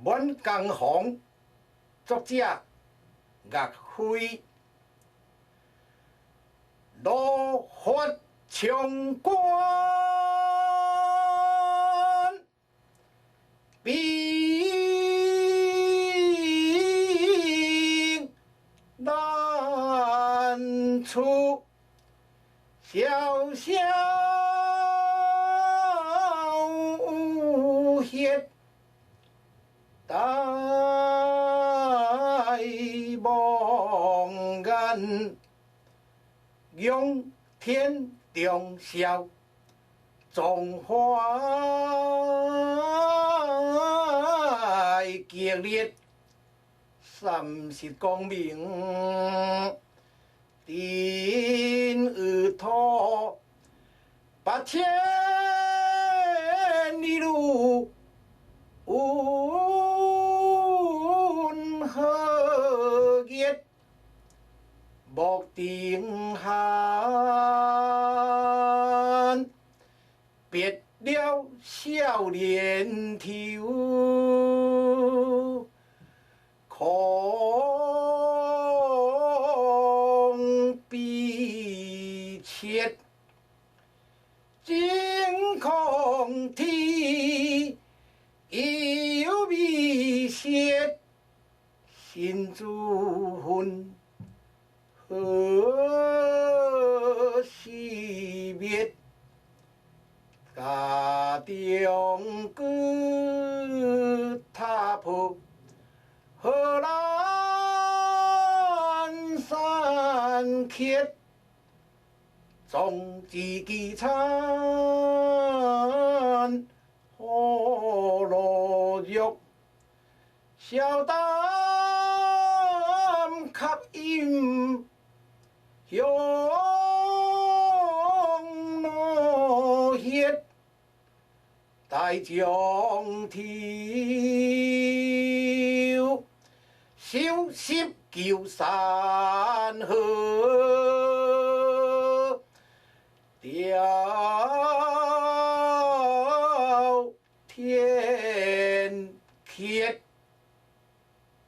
满江红，作者岳飞。怒髮衝冠，兵難處，瀟瀟雨歇，大望眼。仰天長嘯，壯懷激烈，三十功名塵與土，八千里路雲和月。莫定限，別了少年頭，恐悲切，驚恐啼，憂悲切，心主恨。何時滅？駕長車踏破，賀蘭山缺，壯志饑餐胡虜肉，笑談渴飲匈奴血，大將頭，收拾舊山河。